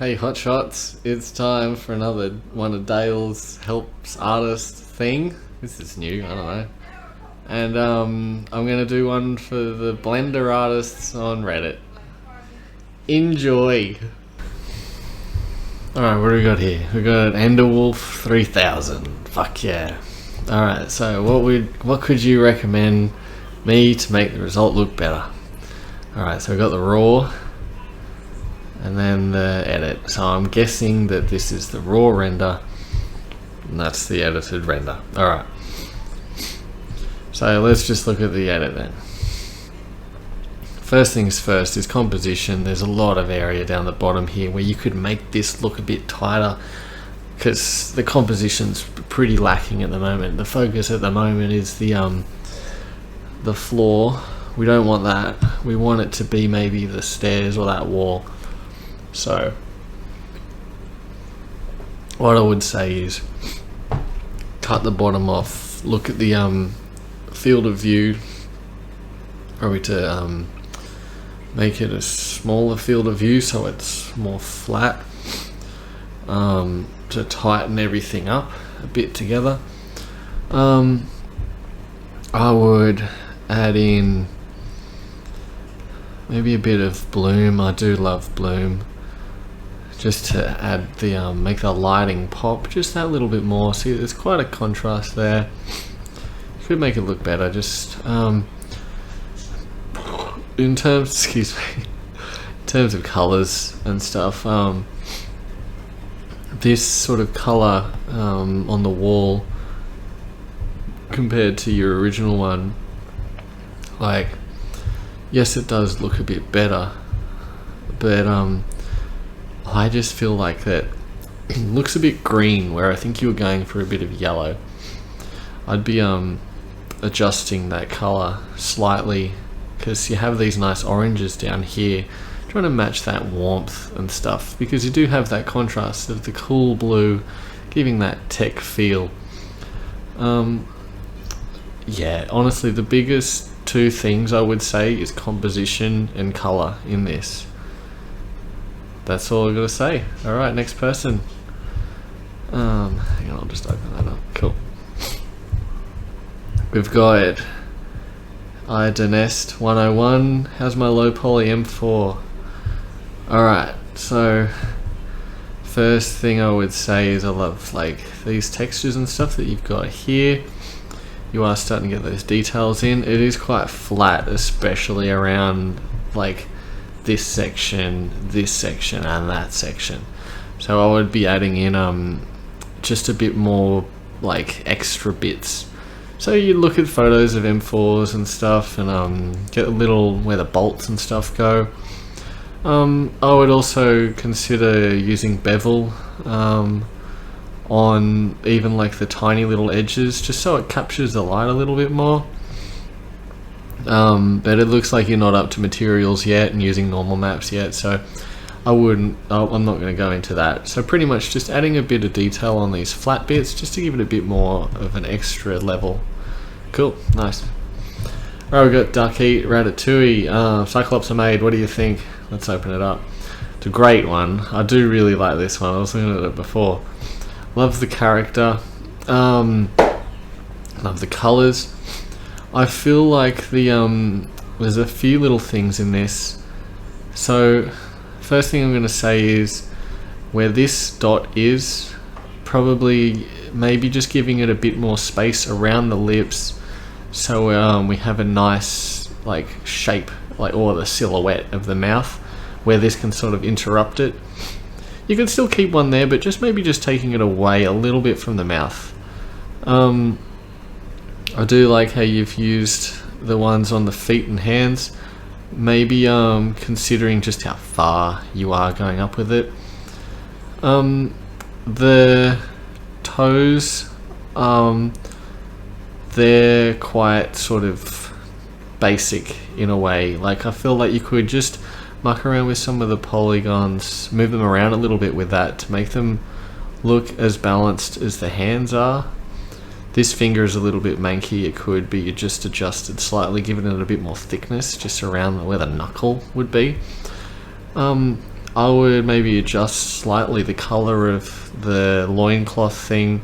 Hey Hotshots, it's time for another one of Dale's Helps Artist thing. This is new, I don't know. And I'm gonna do one for the Blender artists on Reddit. Enjoy! Alright, what do we got here? We got Enderwolf 3000. Fuck yeah. Alright, so what could you recommend me to make the result look better? Alright, so we got the raw and then the edit. So I'm guessing that this is the raw render and that's the edited render. Alright. So let's just look at the edit then. First things first is composition. There's a lot of area down the bottom here where you could make this look a bit tighter because the composition's pretty lacking at the moment. The focus at the moment is the floor. We don't want that. We want it to be maybe the stairs or that wall. So what I would say is cut the bottom off, look at the field of view, probably to make it a smaller field of view so it's more flat, to tighten everything up a bit together. I would add in maybe a bit of bloom. I do love bloom, just to add the make the lighting pop just that little bit more. See, there's quite a contrast there. Could make it look better. Just in terms, excuse me, in terms of colors and stuff. This sort of color on the wall compared to your original one, like, yes, it does look a bit better, but I just feel like that it looks a bit green where I think you were going for a bit of yellow. I'd be adjusting that color slightly because you have these nice oranges down here, trying to match that warmth and stuff, because you do have that contrast of the cool blue giving that tech feel. Yeah, honestly, the biggest two things I would say is composition and color in this. That's all I've got to say. Alright, next person. Hang on, I'll just open that up. Cool. We've got Idenest 101. How's my low poly M4? Alright, so first thing I would say is I love like these textures and stuff that you've got here. You are starting to get those details in. It is quite flat, especially around like this section, and that section. So I would be adding in just a bit more like extra bits. So you look at photos of M4s and stuff and get a little where the bolts and stuff go. I would also consider using bevel on even like the tiny little edges, just so it captures the light a little bit more. But it looks like you're not up to materials yet and using normal maps yet, so I'm not going to go into that. So pretty much just adding a bit of detail on these flat bits just to give it a bit more of an extra level. Cool, nice. Alright, we've got Duck Eat, Ratatouille, Cyclops are made. What do you think? Let's open it up. It's a great one. I do really like this one. I was looking at it before. Love the character. Love the colors. I feel like there's a few little things in this. So first thing I'm going to say is where this dot is, probably maybe just giving it a bit more space around the lips, so we have a nice like shape, like, or the silhouette of the mouth where this can sort of interrupt it. You can still keep one there, but just maybe just taking it away a little bit from the mouth. I do like how you've used the ones on the feet and hands. Maybe considering just how far you are going up with it. The toes, they're quite sort of basic in a way. Like, I feel like you could just muck around with some of the polygons, move them around a little bit with that to make them look as balanced as the hands are. This finger is a little bit manky. It could be just adjusted slightly, giving it a bit more thickness just around where the knuckle would be. I would maybe adjust slightly the color of the loincloth thing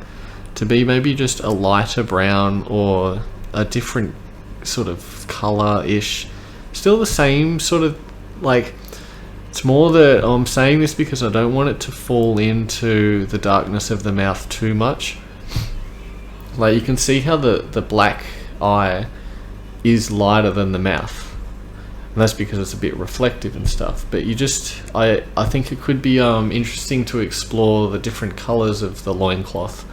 to be maybe just a lighter brown or a different sort of color-ish. Still the same sort of, like, it's more that I'm saying this because I don't want it to fall into the darkness of the mouth too much. Like, you can see how the black eye is lighter than the mouth. And that's because it's a bit reflective and stuff. But I think it could be interesting to explore the different colours of the loincloth,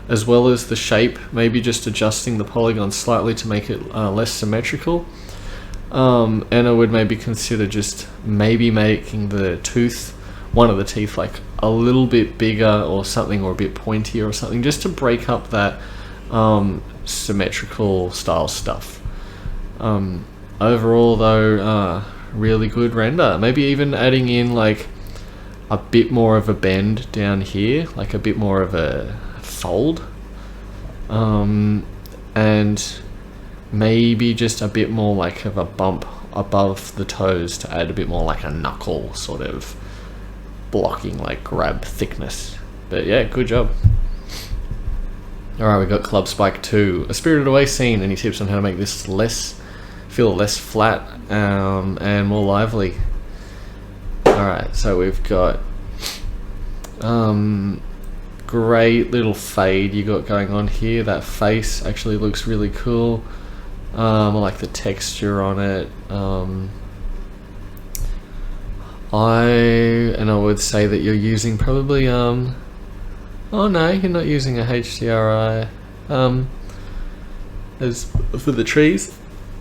as well as the shape, maybe just adjusting the polygons slightly to make it less symmetrical. And I would maybe consider just maybe making one of the teeth like a little bit bigger or something, or a bit pointier or something, just to break up that symmetrical style stuff. Overall though, really good render. Maybe even adding in like a bit more of a bend down here, like a bit more of a fold, and maybe just a bit more like of a bump above the toes to add a bit more like a knuckle sort of blocking, like grab thickness. But yeah, good job. Alright, we got Club Spike 2, a Spirited Away scene. Any tips on how to make this feel less flat and more lively? Alright, so we've got great little fade you got going on here. That face actually looks really cool. I like the texture on it. I would say that you're using probably oh no, you're not using a HDRI as for the trees.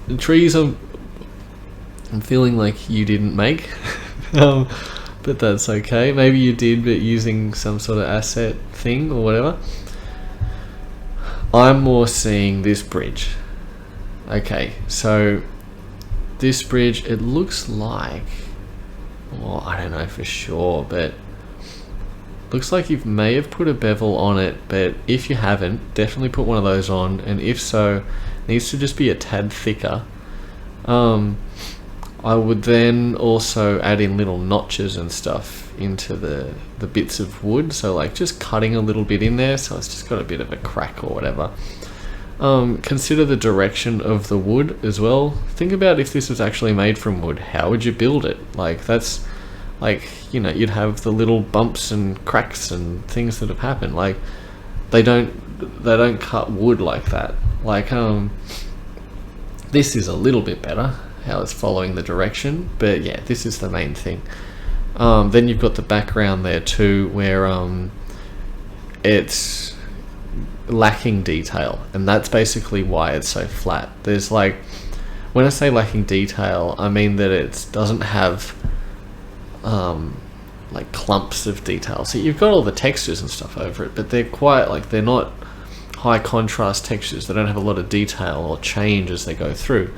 The trees I'm feeling like you didn't make. But that's okay. Maybe you did, but using some sort of asset thing or whatever. I'm more seeing this bridge. Okay, so this bridge, it looks like, well, I don't know for sure, but looks like you may have put a bevel on it, but if you haven't, definitely put one of those on, and if so, it needs to just be a tad thicker. I would then also add in little notches and stuff into the bits of wood, so like just cutting a little bit in there so it's just got a bit of a crack or whatever. Consider the direction of the wood as well. Think about if this was actually made from wood, how would you build it? Like, that's like, you know, you'd have the little bumps and cracks and things that have happened. Like, they don't cut wood like that. Like, this is a little bit better how it's following the direction, but yeah, this is the main thing. Then you've got the background there too, where it's lacking detail, and that's basically why it's so flat. There's like, when I say lacking detail, I mean that it doesn't have like clumps of detail. So you've got all the textures and stuff over it, but they're quite like, they're not high contrast textures. They don't have a lot of detail or change as they go through.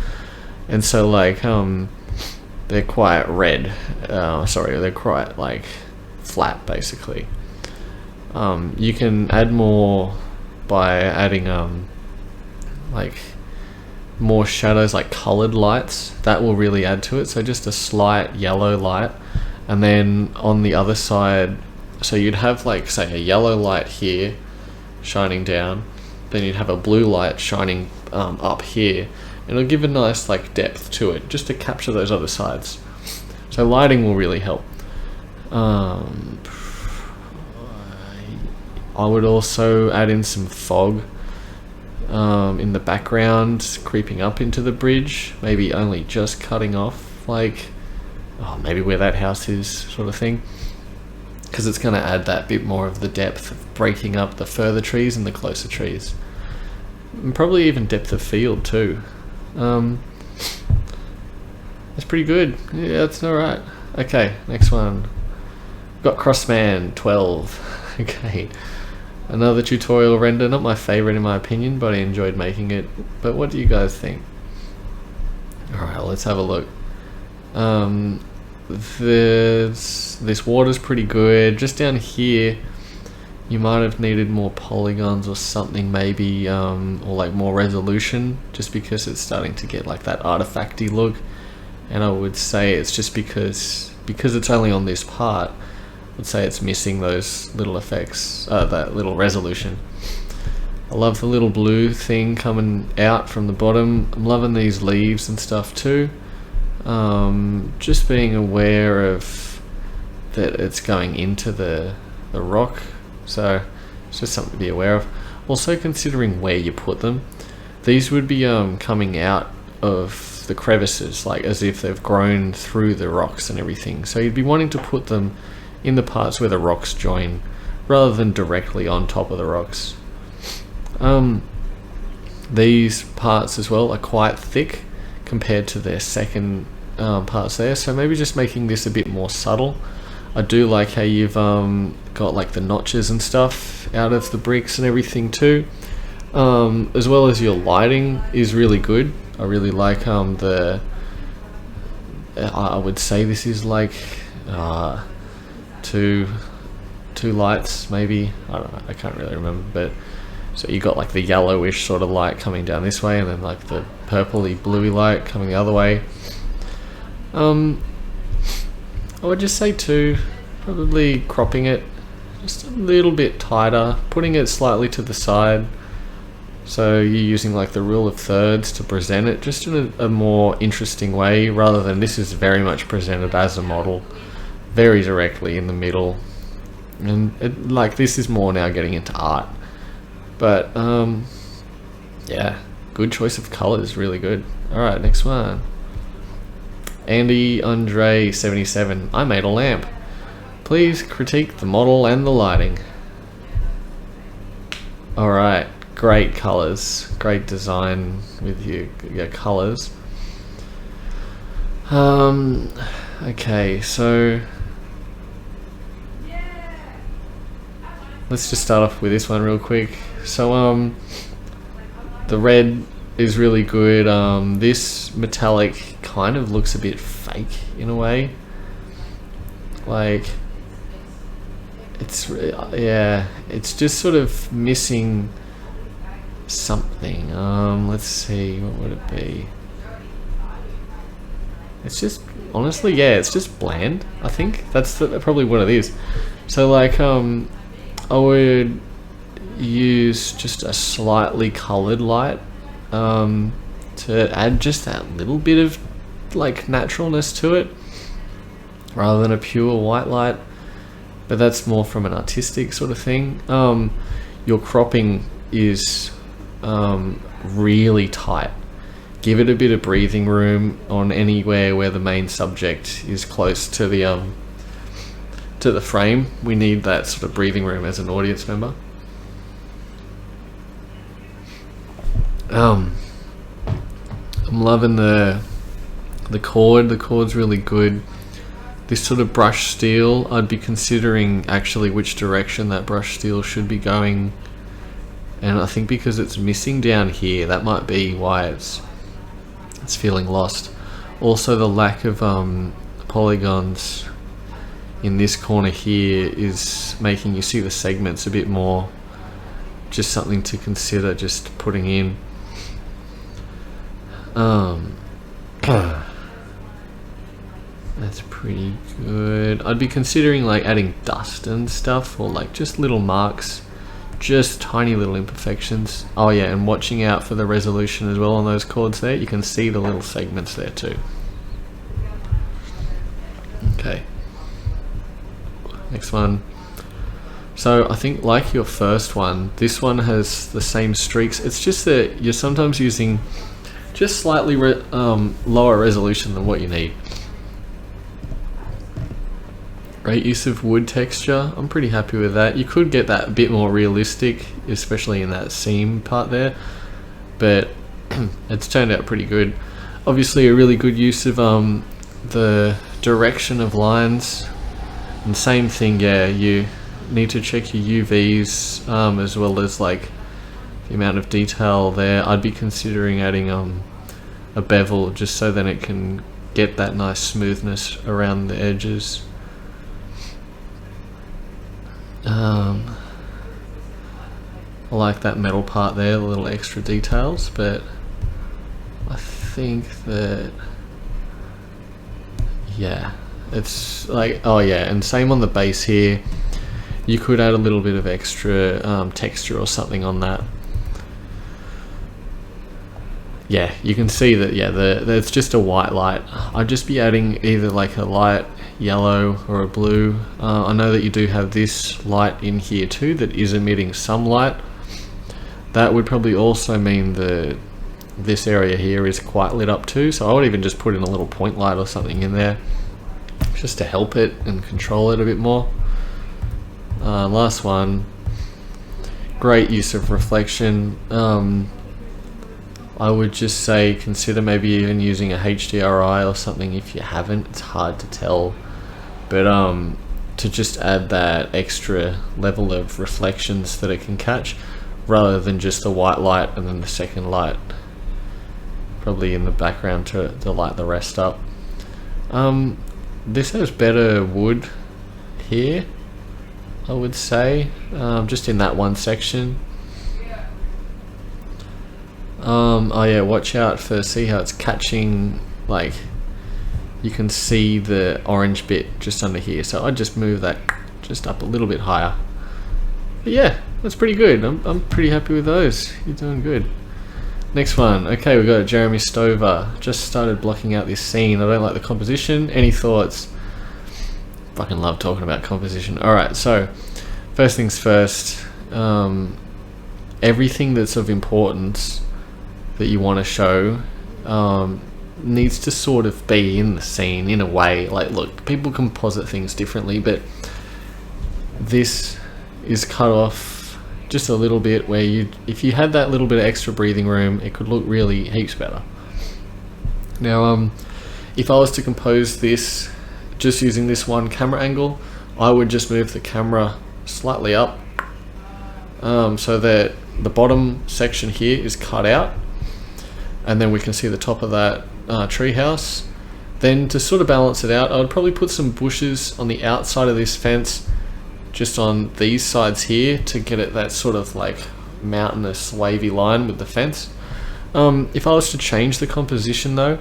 And so like they're quite red, they're quite like flat basically. You can add more by adding like more shadows, like colored lights. That will really add to it. So just a slight yellow light, and then on the other side, so you'd have like, say, a yellow light here shining down, then you'd have a blue light shining up here. It'll give a nice like depth to it, just to capture those other sides. So lighting will really help. I would also add in some fog in the background, creeping up into the bridge, maybe only just cutting off, like, maybe where that house is, sort of thing, because it's going to add that bit more of the depth of breaking up the further trees and the closer trees, and probably even depth of field too. That's pretty good. Yeah, that's alright. Okay, next one. Got Crossman 12. Okay, another tutorial render. Not my favorite in my opinion, but I enjoyed making it. But what do you guys think? Alright, let's have a look. This water's pretty good. Just down here, you might have needed more polygons or something, maybe, or like more resolution, just because it's starting to get like that artifacty look. And I would say it's just because because it's only on this part, let's say it's missing those little effects, that little resolution. I love the little blue thing coming out from the bottom. I'm loving these leaves and stuff too. Just being aware of that it's going into the rock, so it's just something to be aware of. Also considering where you put them. These would be coming out of the crevices, like as if they've grown through the rocks and everything. So you'd be wanting to put them in the parts where the rocks join, rather than directly on top of the rocks. These parts as well are quite thick compared to their second parts there, so maybe just making this a bit more subtle. I do like how you've got like the notches and stuff out of the bricks and everything too. As well as your lighting is really good. I really like I would say this is like two lights maybe, I don't know, I can't really remember, but so you got like the yellowish sort of light coming down this way, and then like the purpley bluey light coming the other way. I would just say too, probably cropping it just a little bit tighter, putting it slightly to the side. So you're using like the rule of thirds to present it just in a more interesting way, rather than this is very much presented as a model, very directly in the middle. And like this is more now getting into art. But yeah, good choice of colors, really good. Alright, next one. Andy Andre 77. I made a lamp. Please critique the model and the lighting. Alright. Great colors, great design with your colors. Okay, so let's just start off with this one real quick. So the red is really good. This metallic kind of looks a bit fake in a way. Like it's it's just sort of missing something. Let's see, what would it be? It's just honestly, yeah, it's just bland. I think that's probably what it is. So like I would use just a slightly colored light to add just that little bit of like naturalness to it, rather than a pure white light. But that's more from an artistic sort of thing. Your cropping is really tight. Give it a bit of breathing room on anywhere where the main subject is close to the frame. We need that sort of breathing room as an audience member. I'm loving the cord. The cord's really good. This sort of brush steel, I'd be considering actually which direction that brush steel should be going. And I think because it's missing down here, that might be why it's feeling lost. Also the lack of polygons in this corner here is making you see the segments a bit more. Just something to consider just putting in. That's pretty good. I'd be considering like adding dust and stuff, or like just little marks. Just tiny little imperfections. Oh yeah, and watching out for the resolution as well on those chords there. You can see the little segments there too. Okay. Next one. So I think like your first one, this one has the same streaks. It's just that you're sometimes using just slightly lower resolution than what you need. Great use of wood texture. I'm pretty happy with that. You could get that a bit more realistic, especially in that seam part there, but it's turned out pretty good. Obviously a really good use of the direction of lines, and same thing, yeah, you need to check your UVs as well as like the amount of detail there. I'd be considering adding a bevel just so then it can get that nice smoothness around the edges. I like that metal part there, the little extra details, but I think that, yeah, it's like, oh yeah, and same on the base here. You could add a little bit of extra texture or something on that. Yeah, you can see that, yeah, it's just a white light. I'd just be adding either like a light yellow or a blue. I know that you do have this light in here too that is emitting some light. That would probably also mean that this area here is quite lit up too, so I would even just put in a little point light or something in there just to help it and control it a bit more. Last one, great use of reflection. I would just say consider maybe even using a HDRI or something if you haven't. It's hard to tell, but to just add that extra level of reflections that it can catch, rather than just the white light and then the second light probably in the background to light the rest up. This has better wood here, I would say, just in that one section. Oh yeah, watch out for, see how it's catching, like you can see the orange bit just under here, so I'd just move that just up a little bit higher. But yeah, that's pretty good. I'm pretty happy with those. You're doing good. Next one. Okay, we got Jeremy Stover. Just started blocking out this scene. I don't like the composition. Any thoughts? Fucking love talking about composition. Alright, so first things first, everything that's of importance that you want to show needs to sort of be in the scene in a way. Like, look, people composite things differently, but this is cut off just a little bit where if you had that little bit of extra breathing room, it could look really heaps better. Now, if I was to compose this just using this one camera angle, I would just move the camera slightly up so that the bottom section here is cut out, and then we can see the top of that treehouse. Then to sort of balance it out, I would probably put some bushes on the outside of this fence, just on these sides here, to get it that sort of like mountainous wavy line with the fence. If I was to change the composition though,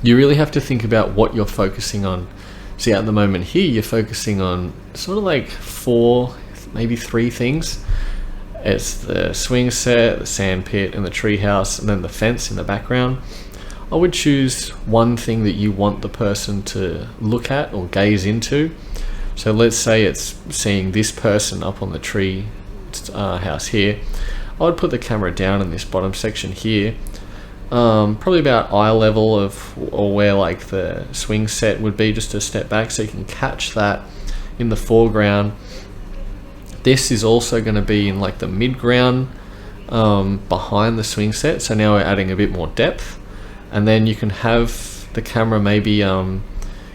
you really have to think about what you're focusing on. See, at the moment here, you're focusing on sort of like 4, maybe 3 things. It's the swing set, the sand pit, and the treehouse, and then the fence in the background. I would choose one thing that you want the person to look at or gaze into. So let's say it's seeing this person up on the tree house here. I would put the camera down in this bottom section here, probably about eye level of, or where like the swing set would be, just a step back, so you can catch that in the foreground. This is also going to be in like the mid-ground behind the swing set, so now we're adding a bit more depth. And then you can have the camera maybe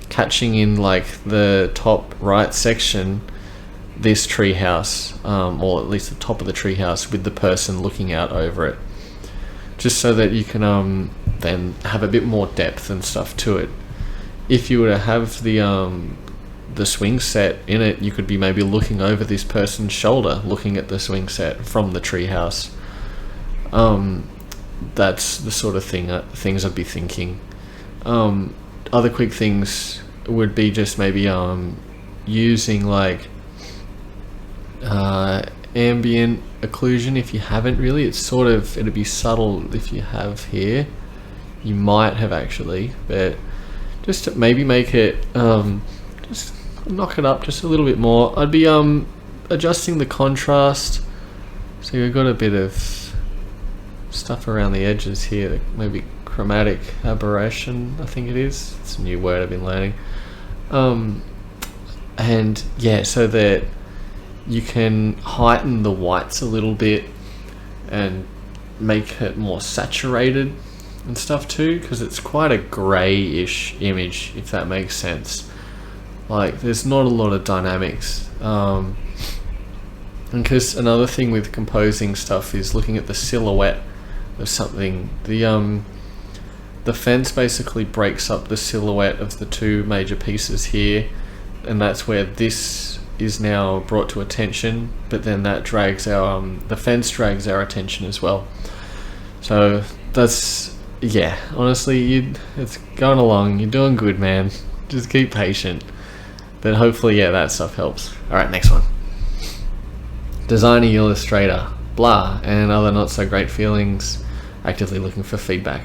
catching in like the top right section, this treehouse, or at least the top of the treehouse with the person looking out over it, just so that you can then have a bit more depth and stuff to it. If you were to have the swing set in it, you could be maybe looking over this person's shoulder, looking at the swing set from the treehouse. That's the sort of things I'd be thinking. Other quick things would be just maybe using like ambient occlusion if you haven't really. It's sort of, it'd be subtle if you have here. You might have actually, but just to maybe make it just knock it up just a little bit more. I'd be adjusting the contrast, so you've got a bit of stuff around the edges here, maybe chromatic aberration, I think it is. It's a new word I've been learning. And yeah, so that you can heighten the whites a little bit and make it more saturated and stuff too, because it's quite a grey-ish image, if that makes sense. Like, there's not a lot of dynamics. And because another thing with composing stuff is looking at the silhouette of something. The fence basically breaks up the silhouette of the 2 major pieces here, and that's where this is now brought to attention, but then that drags our the fence drags our attention as well. So that's, yeah, honestly, it's going along, you're doing good, man. Just keep patient. But hopefully, yeah, that stuff helps. Alright, next one. Designer, illustrator, blah, and other not so great feelings. Actively looking for feedback.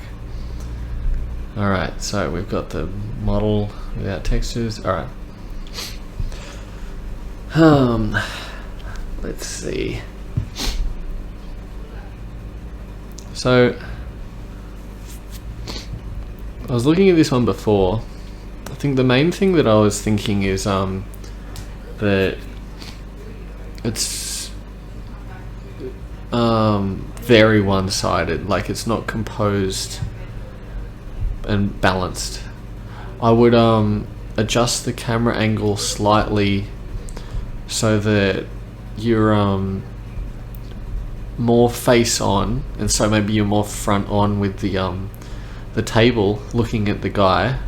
Alright, so we've got the model without textures. Alright. Let's see. So I was looking at this one before. I think the main thing that I was thinking is that it's very one-sided, like it's not composed and balanced. I would adjust the camera angle slightly so that you're more face on, and so maybe you're more front on with the table looking at the guy,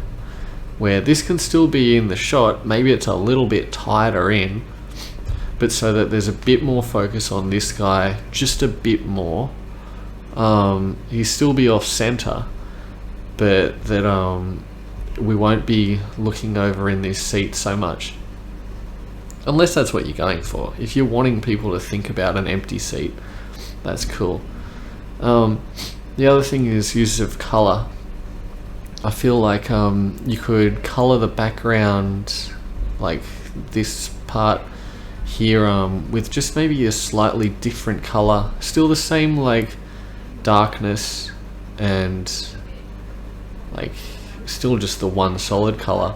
where this can still be in the shot. Maybe it's a little bit tighter in, but so that there's a bit more focus on this guy, just a bit more. He'll still be off center, but that we won't be looking over in this seat so much, unless that's what you're going for. If you're wanting people to think about an empty seat, that's cool. The other thing is use of color. I feel like you could color the background, like this part here, with just maybe a slightly different color. Still the same like darkness and like still just the one solid color,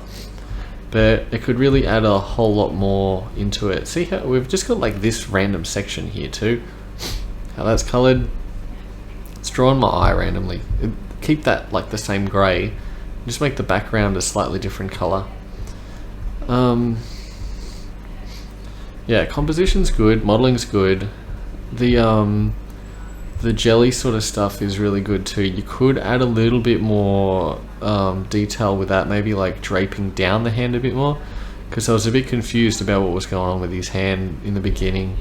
but it could really add a whole lot more into it. See how we've just got like this random section here too, how that's colored. It's drawn my eye randomly. Keep that like the same gray, just make the background a slightly different color. Yeah, composition's good, modeling's good. The jelly sort of stuff is really good too. You could add a little bit more detail with that, maybe like draping down the hand a bit more, because I was a bit confused about what was going on with his hand in the beginning.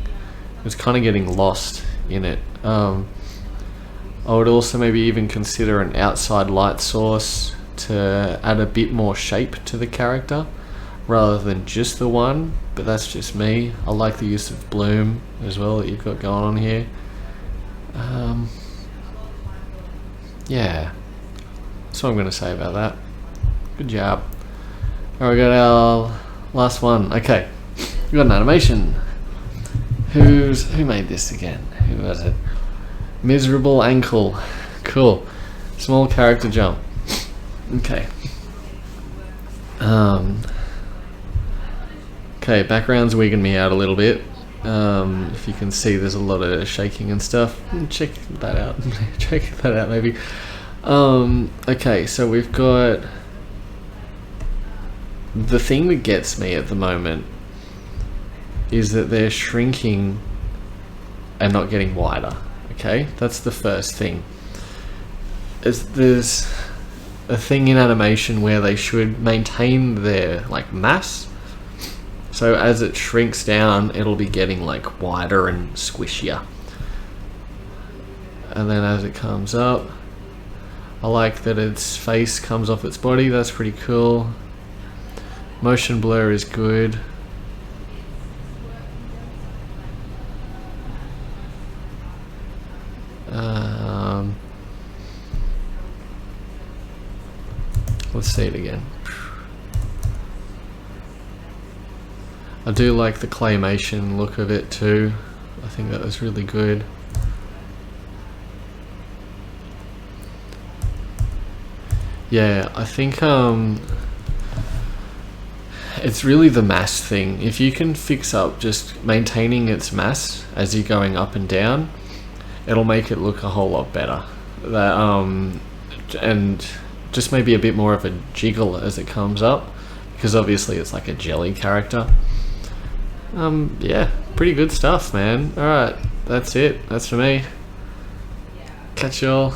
It was kind of getting lost in it. I would also maybe even consider an outside light source to add a bit more shape to the character rather than just the one, but that's just me. I like the use of bloom as well that you've got going on here. Yeah, that's what I'm going to say about that. Good job. Alright, we got our last one. Okay, we got an animation. Who made this again? Who was it? Miserable Ankle. Cool. Small character jump. Okay. Okay, background's wigging me out a little bit. If you can see, there's a lot of shaking and stuff. Check that out. Check that out, maybe. Okay, so we've got the thing that gets me at the moment is that they're shrinking and not getting wider. Okay, that's the first thing. There's a thing in animation where they should maintain their like mass. So as it shrinks down, it'll be getting like wider and squishier. And then as it comes up, I like that its face comes off its body. That's pretty cool. Motion blur is good. Let's see it again. I do like the claymation look of it too. I think that was really good. Yeah, I think it's really the mass thing. If you can fix up just maintaining its mass as you're going up and down, it'll make it look a whole lot better. That and just maybe a bit more of a jiggle as it comes up, because obviously it's like a jelly character. Yeah, pretty good stuff, man. Alright, that's it. That's for me. Catch y'all.